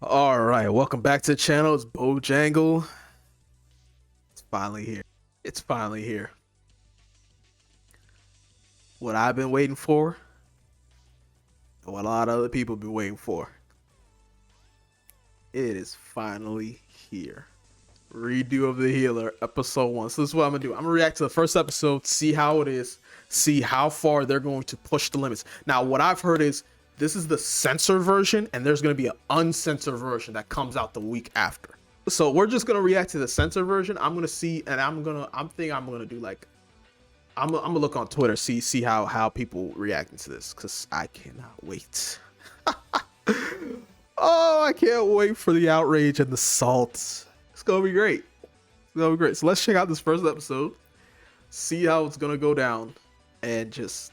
All right, welcome back to the channel. It's Bojangle. It's finally here. It's finally here. What I've been waiting for, what a lot of other people have been waiting for. It is finally here. Redo of the Healer, episode 1. So this is what I'm gonna do. I'm gonna react to the first episode, see how it is, see how far they're going to push the limits. Now, what I've heard is this is the censored version, and there's gonna be an uncensored version that comes out the week after. So we're just gonna react to the censored version. I'm gonna see, and I'm thinking I'm gonna do like I'm gonna look on Twitter, see how people reacting to this, because I cannot wait. Oh, I can't wait for the outrage and the salt. It's gonna be great. It's gonna be great. So let's check out this first episode, see how it's gonna go down, and just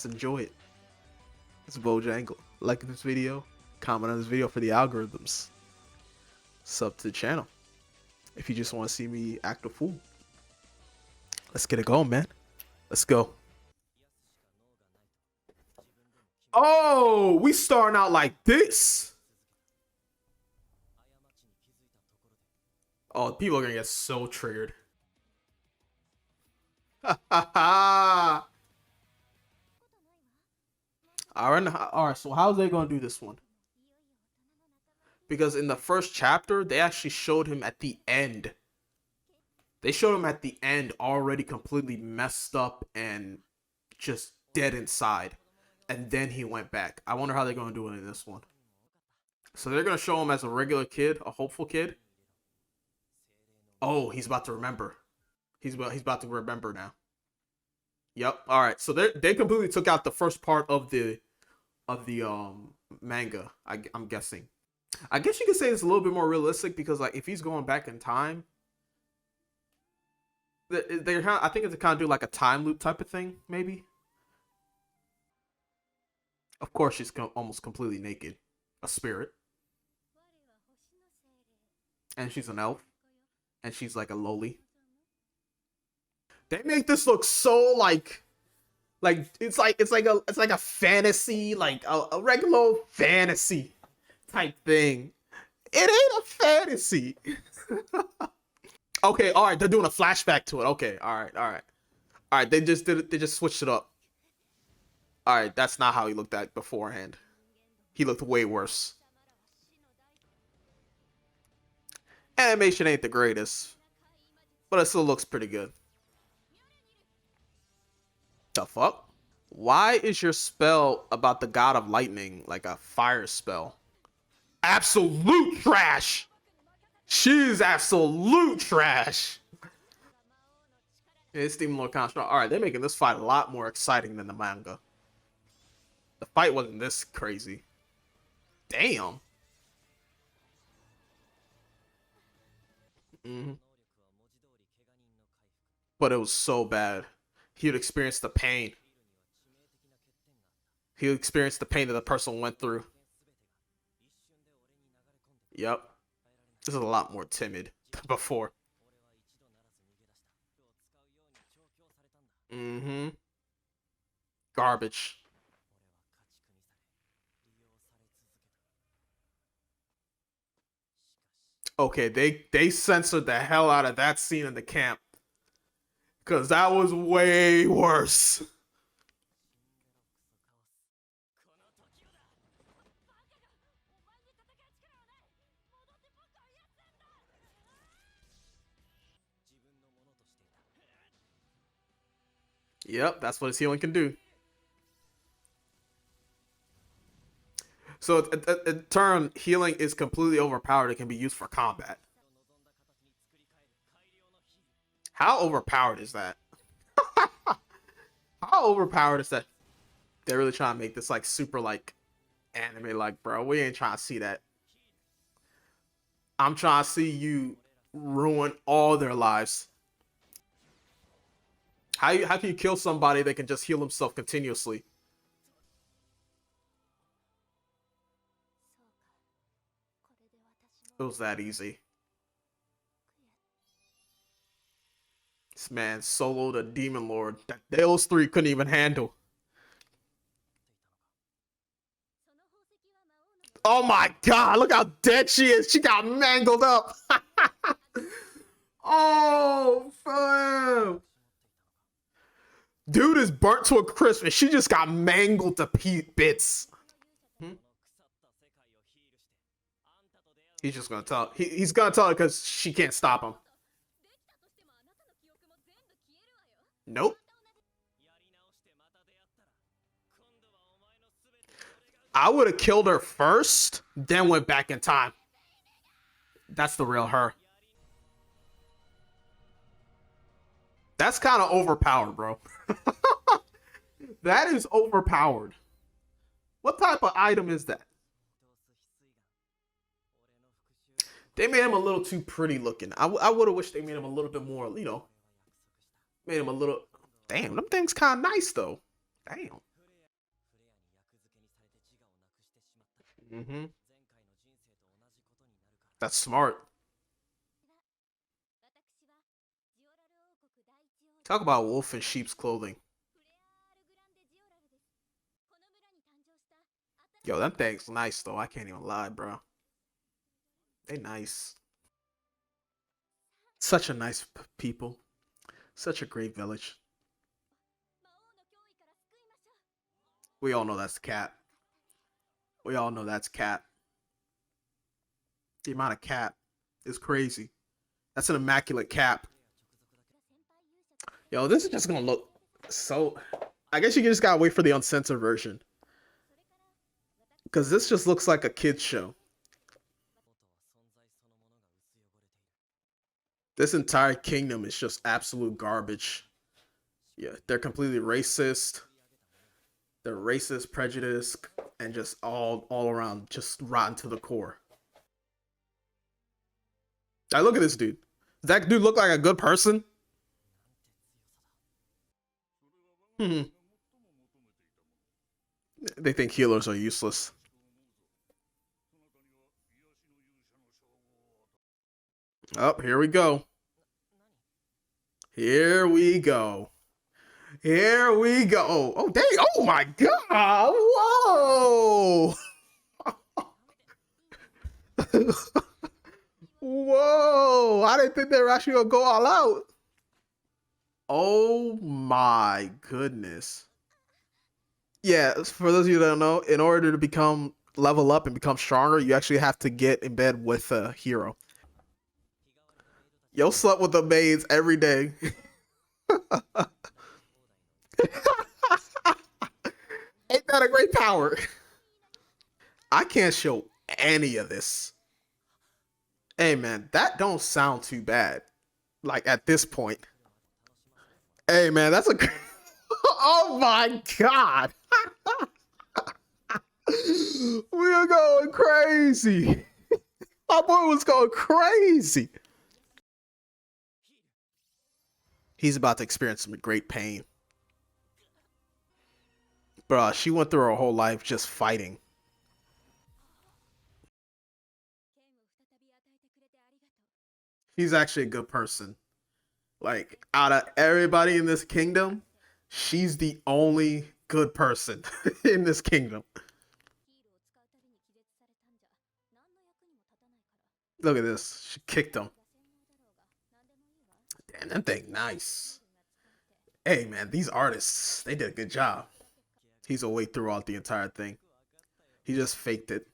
enjoy it. It's Bojangle. Like this video, comment on this video for the algorithms. Sub to the channel if you just want to see me act a fool. Let's get it going, man. Let's go. Oh, we starting out like this. Oh, people are gonna get so triggered. All right. So how's they gonna do this one? Because in the first chapter, they actually showed him at the end. They showed him at the end already completely messed up and just dead inside. And then he went back. I wonder how they're gonna do it in this one. So they're gonna show him as a regular kid, a hopeful kid. Oh, he's about to remember. He's about to remember now. Yep. All right. So they completely took out the first part of the manga. I'm guessing. I guess you could say it's a little bit more realistic because like if he's going back in time, they're I think it's kind of do like a time loop type of thing maybe. Of course, she's almost completely naked, a spirit, and she's an elf, and she's like a lowly. They make this look so it's like a fantasy, like a regular fantasy type thing. It ain't a fantasy. Okay, all right, they're doing a flashback to it. Okay, all right. They just did it. They just switched it up. All right, that's not how he looked at beforehand. He looked way worse. Animation ain't the greatest, but it still looks pretty good. The fuck? Why is your spell about the god of lightning like a fire spell? Absolute trash. She's absolute trash. It's even more constant. All right, they're making this fight a lot more exciting than the manga. The fight wasn't this crazy. Damn. Mm-hmm. But it was so bad. He would experience the pain. He would experience the pain that the person went through. Yep. This is a lot more timid than before. Mm-hmm. Garbage. Okay, they censored the hell out of that scene in the camp. Because that was way worse. Yep, that's what his healing can do. So in turn, healing is completely overpowered. It can be used for combat. How overpowered is that? How overpowered is that? They're really trying to make this like super like anime like, bro. We ain't trying to see that. I'm trying to see you ruin all their lives. How can you kill somebody that can just heal himself continuously? It was that easy. This man soloed a demon lord that those three couldn't even handle. Oh my god, look how dead she is. She got mangled up. Oh, fam. Dude is burnt to a crisp and she just got mangled to bits. Hmm? He's just gonna tell. He's gonna tell her because she can't stop him. Nope. I would have killed her first, then went back in time. That's the real her. That's kind of overpowered, bro. That is overpowered. What type of item is that? They made him a little too pretty looking. I would have wished they made him a little bit more, made him a little. Damn, them things kind of nice though. Damn. Mm-hmm. That's smart. Talk about wolf in sheep's clothing. Yo, them things nice though. I can't even lie, bro. They nice. Such a nice people. Such a great village. We all know that's cat. We all know that's cat. The amount of cat is crazy. That's an immaculate cap. Yo, this is just gonna look so. I guess you just gotta wait for the uncensored version. Because this just looks like a kid's show. This entire kingdom is just absolute garbage. Yeah, they're completely racist. They're racist, prejudiced, and just all around just rotten to the core. I look at this dude. Does that dude look like a good person? Hmm. They think healers are useless. Oh, here we go. Here we go. Here we go. Oh, dang. Oh my god. Whoa. Whoa. I didn't think they were actually gonna go all out. Oh my goodness. Yeah, for those of you that don't know, in order to become level up and become stronger, you actually have to get in bed with a hero. Yo slept with the maids every day. Ain't that a great power? I can't show any of this. Hey man, that don't sound too bad. Like at this point. Hey man, that's a oh my god. We are going crazy. My boy was going crazy. He's about to experience some great pain. Bruh, she went through her whole life just fighting. She's actually a good person. Like, out of everybody in this kingdom, she's the only good person in this kingdom. Look at this. She kicked him. Damn, that thing nice. Hey, man, these artists, they did a good job. He's awake throughout the entire thing. He just faked it.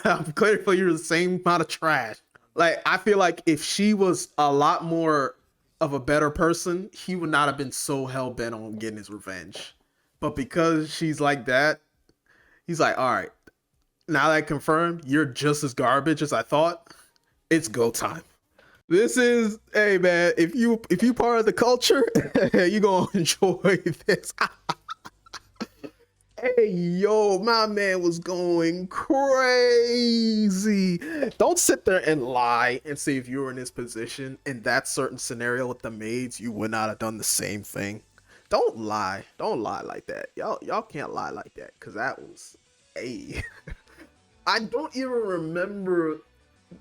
I'm clear for you the same amount of trash. Like, I feel like if she was a lot more of a better person, he would not have been so hell bent on getting his revenge. But because she's like that, he's like, all right, now that I confirmed you're just as garbage as I thought, it's go time. This is, hey man, if you part of the culture, you gonna enjoy this. Hey yo, my man was going crazy. Don't sit there and lie and say if you were in this position in that certain scenario with the maids, you would not have done the same thing. Don't lie. Don't lie like that. Y'all can't lie like that because that was a. I don't even remember.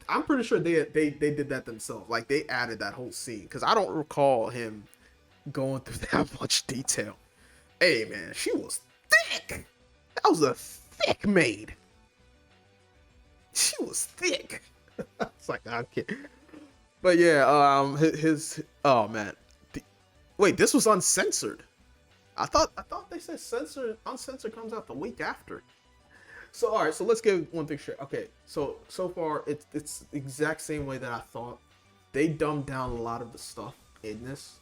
I'm pretty sure they did that themselves. Like they added that whole scene because I don't recall him going through that much detail. Hey man, she was thick. That was a thick maid. She was thick. It's like, nah, I'm kidding. But yeah, oh man. Wait, this was uncensored. I thought they said uncensored comes out the week after. So all right, so let's get one thing straight. Okay, so far it's the exact same way that I thought. They dumbed down a lot of the stuff in this.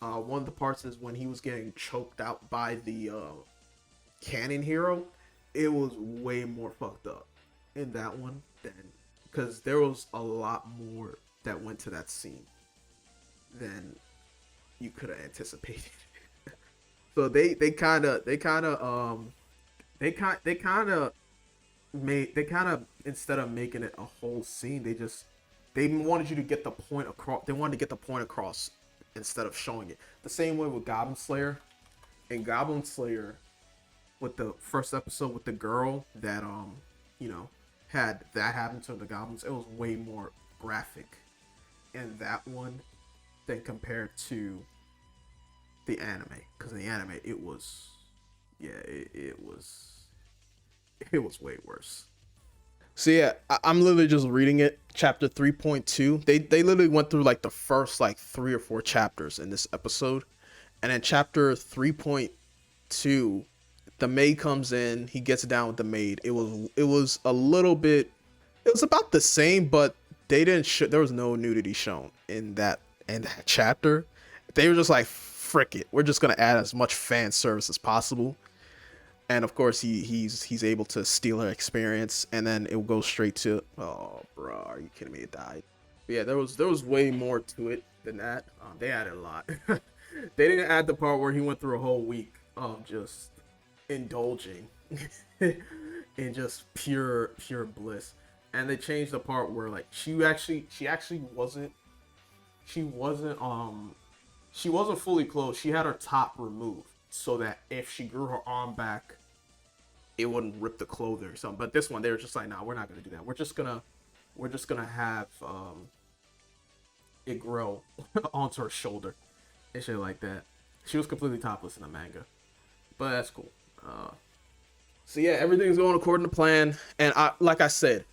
One of the parts is when he was getting choked out by the cannon hero. It was way more fucked up in that one than, because there was a lot more that went to that scene than you could have anticipated. So they kind of instead of making it a whole scene, they wanted you to get the point across. They wanted to get the point across instead of showing it. The same way with Goblin Slayer. In Goblin Slayer, with the first episode with the girl that you know, had that happen to the goblins, it was way more graphic in that one than compared to the anime. Because in the anime, it was, yeah, it was way worse. So yeah, I'm literally just reading it. Chapter 3.2. They literally went through like the first like 3 or 4 chapters in this episode, and then chapter 3.2, the maid comes in. He gets down with the maid. It was a little bit. It was about the same, but they didn't. There was no nudity shown in that chapter. They were just like, frick it. We're just gonna add as much fan service as possible. And of course he's able to steal her experience, and then it will go straight to, oh bro, are you kidding me? It died. But yeah, there was way more to it than that. They added a lot. They didn't add the part where he went through a whole week of just indulging in just pure bliss. And they changed the part where like she actually wasn't fully clothed. She had her top removed so that if she grew her arm back, it wouldn't rip the clothing or something. But this one, they were just like, nah, we're not gonna do that. We're just gonna have it grow onto her shoulder and shit like that. She was completely topless in the manga, but that's cool. So yeah, everything's going according to plan. And like I said,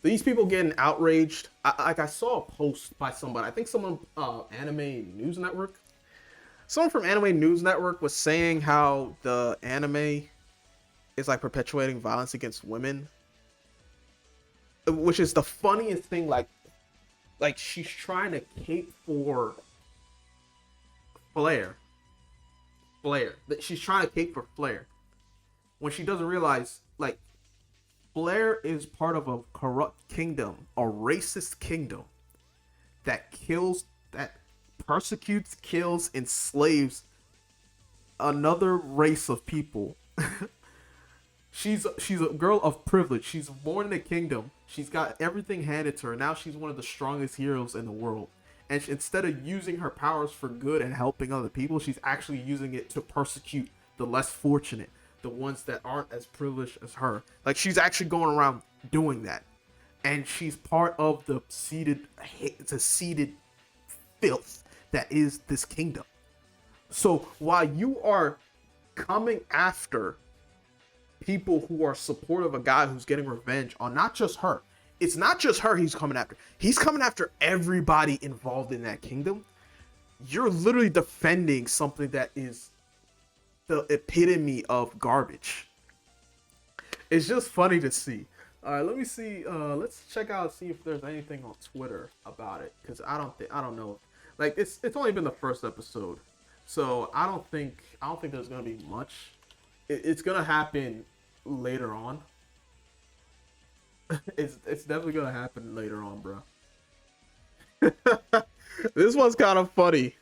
these people getting outraged. I saw a post by somebody. I think someone Anime News Network. Someone from Anime News Network was saying how the anime is like perpetuating violence against women, which is the funniest thing. Like she's trying to cape for Flair. She's trying to cape for Flair when she doesn't realize, like, Flair is part of a corrupt kingdom, a racist kingdom that persecutes, kills, enslaves another race of people. She's a girl of privilege. She's born in a kingdom. She's got everything handed to her. Now she's one of the strongest heroes in the world. And instead of using her powers for good and helping other people, she's actually using it to persecute the less fortunate, the ones that aren't as privileged as her. Like, she's actually going around doing that. And she's part of the seeded filth that is this kingdom. So while you are coming after people who are supportive of a guy who's getting revenge on not just her, it's not just her he's coming after. He's coming after everybody involved in that kingdom. You're literally defending something that is the epitome of garbage. It's just funny to see. All right, let me see. Let's check out, see if there's anything on Twitter about it, because I don't know. Like, it's only been the first episode, so I don't think there's gonna be much. It's gonna happen later on. It's definitely gonna happen later on, bro. This one's kind of funny.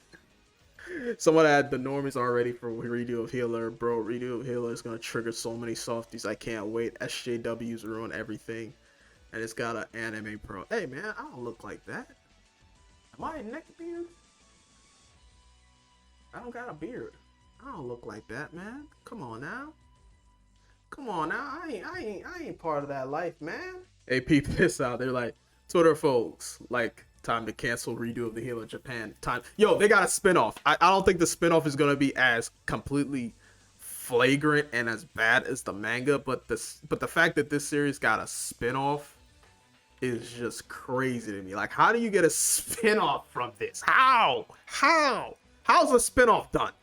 Someone had the normies are ready for redo of Healer. Bro, redo of Healer is gonna trigger so many softies. I can't wait. SJWs ruin everything. And it's got an anime pro. Hey man, I don't look like that. Am I a neckbeard? I don't got a beard. I don't look like that, man. Come on now. I ain't part of that life, man. Hey, peep this out. They're like, Twitter folks, like, time to cancel redo of the Healer Japan. Time. Yo, they got a spinoff. I don't think the spinoff is gonna be as completely flagrant and as bad as the manga, but the fact that this series got a spin-off is just crazy to me. Like, how do you get a spin-off from this? How's a spin-off done?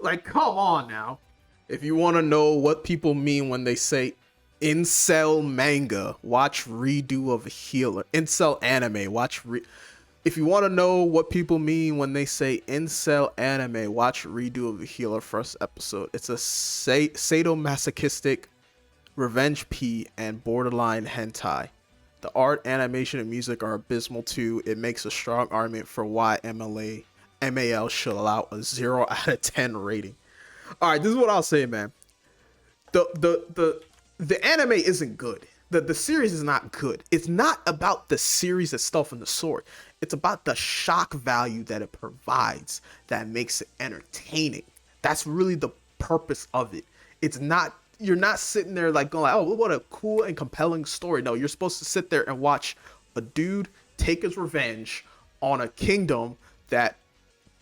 Like, come on now. If you want to know what people mean when they say incel manga, watch Redo of Healer. Incel anime, if you want to know what people mean when they say incel anime, watch Redo of the Healer first episode. It's a sadomasochistic revenge P and borderline hentai. The art, animation, and music are abysmal too. It makes a strong argument for why MAL should allow a 0 out of 10 rating. All right, this is what I'll say, man. The anime isn't good. The series is not good. It's not about the series itself and the story. It's about the shock value that it provides that makes it entertaining. That's really the purpose of it. It's not, you're not sitting there like going, oh, what a cool and compelling story. No, you're supposed to sit there and watch a dude take his revenge on a kingdom that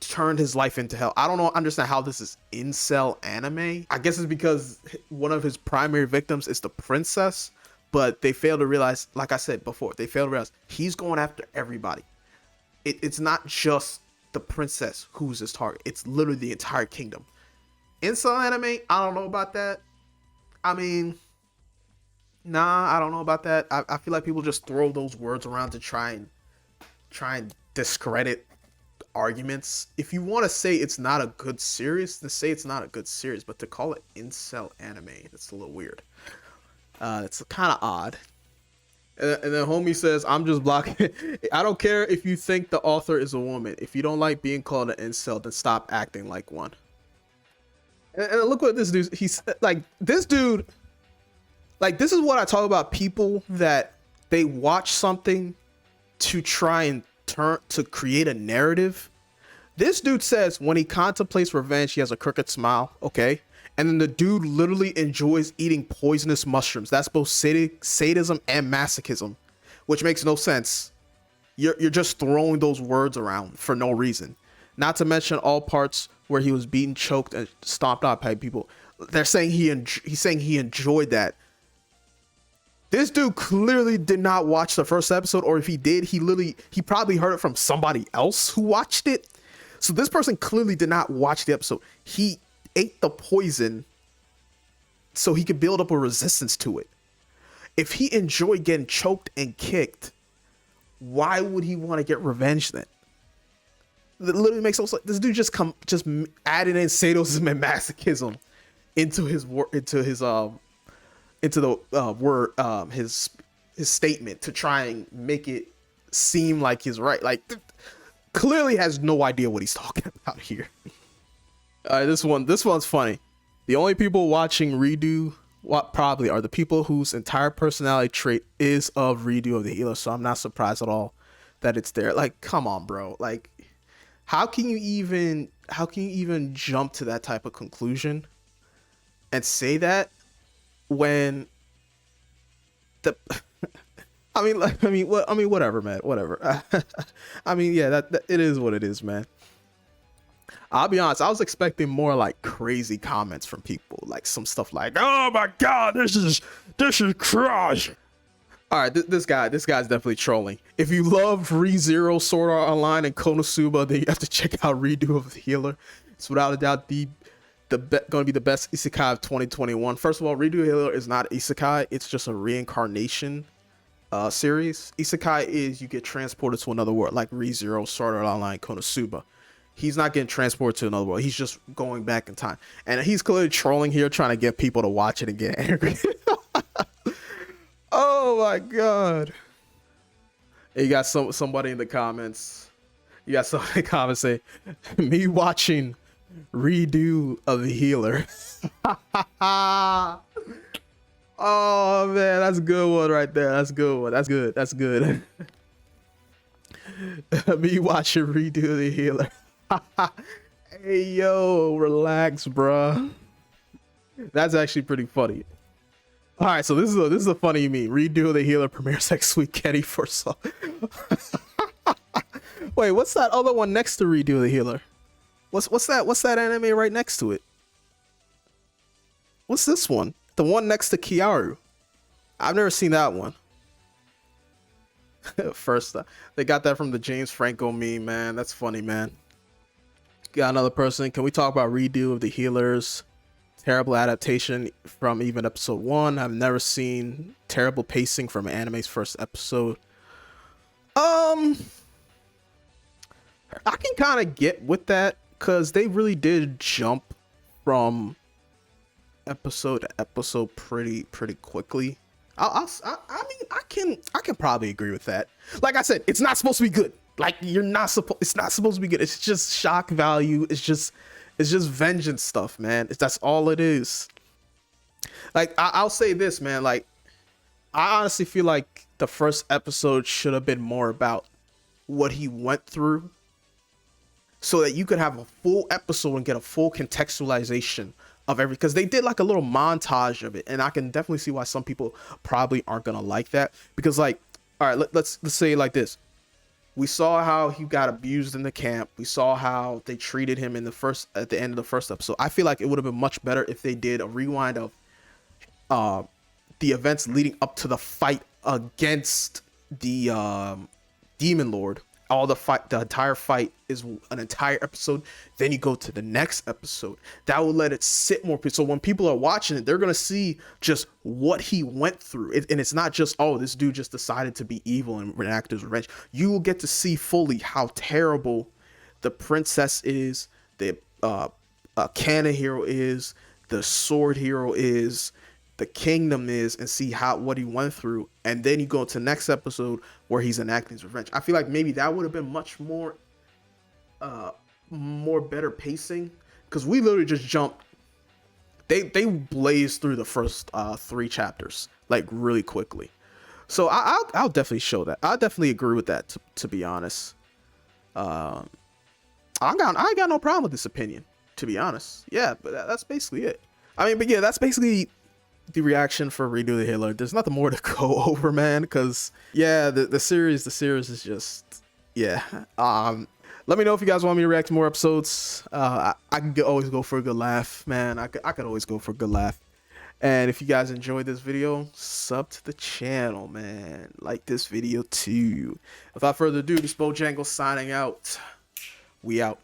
turned his life into hell. I don't understand how this is incel anime. I guess it's because one of his primary victims is the princess, but they fail to realize, like I said before, they fail to realize he's going after everybody. It's not just the princess who's his target. It's literally the entire kingdom. Incel anime, I don't know about that. I mean, nah, I don't know about that. I feel like people just throw those words around to try and discredit arguments. If you want to say it's not a good series, then say it's not a good series. But to call it incel anime, that's a little weird. It's kind of odd. And then homie says, I'm just blocking. I don't care if you think the author is a woman. If you don't like being called an incel, then stop acting like one. And look what this dude, he's like, this dude, like, this is what I talk about, people that they watch something to try and to create a narrative. This dude says when he contemplates revenge, he has a crooked smile. Okay. And then the dude literally enjoys eating poisonous mushrooms. That's both sadism and masochism, which makes no sense. You're just throwing those words around for no reason. Not to mention all parts where he was beaten, choked, and stomped out by people. They're saying he's saying he enjoyed that. This dude clearly did not watch the first episode, or if he did, he probably heard it from somebody else who watched it. So this person clearly did not watch the episode. He ate the poison so he could build up a resistance to it. If he enjoyed getting choked and kicked, why would he want to get revenge then? That literally makes no sense. This dude just adding in sadism and masochism into his statement to try and make it seem like he's right. Like, clearly has no idea what he's talking about here. All right, this one's funny. The only people watching Redo probably are the people whose entire personality trait is of Redo of the Healer. So I'm not surprised at all that it's there. Like, come on, bro. Like, how can you even jump to that type of conclusion and say that when the whatever, man, whatever. I mean, yeah, that it is what it is, man. I'll be honest, I was expecting more like crazy comments from people, like some stuff like, "Oh my god, this is crush." All right, this guy's definitely trolling. If you love ReZero, Sword Art Online, and Konosuba, then you have to check out Redo of the Healer. It's without a doubt going to be the best isekai of 2021. First of all, Redo of the Healer is not isekai; it's just a reincarnation series. Isekai is you get transported to another world, like ReZero, Sword Art Online, Konosuba. He's not getting transported to another world. He's just going back in time, and he's clearly trolling here, trying to get people to watch it and get angry. Oh my god! You got somebody in the comments. You got somebody in the comments say, "Me watching Redo of the Healer." Oh man, that's a good one right there. That's a good one. That's good. That's good. Me watching Redo of the Healer. Hey yo, relax, bruh. That's actually pretty funny. All right, so this is a funny meme. Redo of the Healer premieres next week. Kenny foresaw. Wait, what's that other one next to Redo of the Healer? What's that anime right next to it? What's this one? The one next to Kiaru. I've never seen that one. First, they got that from the James Franco meme, man. That's funny, man. Got another person. Can we talk about redo of the healers? Terrible adaptation from even episode 1. I've never seen terrible pacing from anime's first episode. I can kind of get with that because they really did jump from episode to episode pretty quickly. I mean, I can probably agree with that. Like I said, it's not supposed to be good. Like it's not supposed to be good. It's just shock value. It's just vengeance stuff, man. That's all it is. Like I'll say this, man. Like I honestly feel like the first episode should have been more about what he went through, so that you could have a full episode and get a full contextualization of every, because they did like a little montage of it, and I can definitely see why some people probably aren't gonna like that, because like, all right, let's say it like this. We saw how he got abused in the camp. We saw how they treated him at the end of the first episode. I feel like it would have been much better if they did a rewind of the events leading up to the fight against the Demon Lord. The entire fight is an entire episode. Then you go to the next episode. That will let it sit more. So when people are watching it, they're going to see just what he went through. And it's not just, oh, this dude just decided to be evil and enact his revenge. You will get to see fully how terrible the princess is, the Kana hero is, the sword hero is, the kingdom is, and see what he went through. And then you go to the next episode where he's enacting his revenge. I feel like maybe that would have been much more better pacing, because we literally just jumped. They blazed through the first 3 chapters like really quickly. So I'll definitely show that. I definitely agree with that, to be honest. I ain't got no problem with this opinion, to be honest. Yeah, but that's basically it. I mean, but yeah, that's basically the reaction for Redo the Healer. There's nothing more to go over, man, because yeah, the series is just, yeah. Let me know if you guys want me to react to more episodes. I can always go for a good laugh, man. I could always go for a good laugh. And if you guys enjoyed this video, sub to the channel, man. Like this video too. Without further ado, this Bojangle signing out. We out.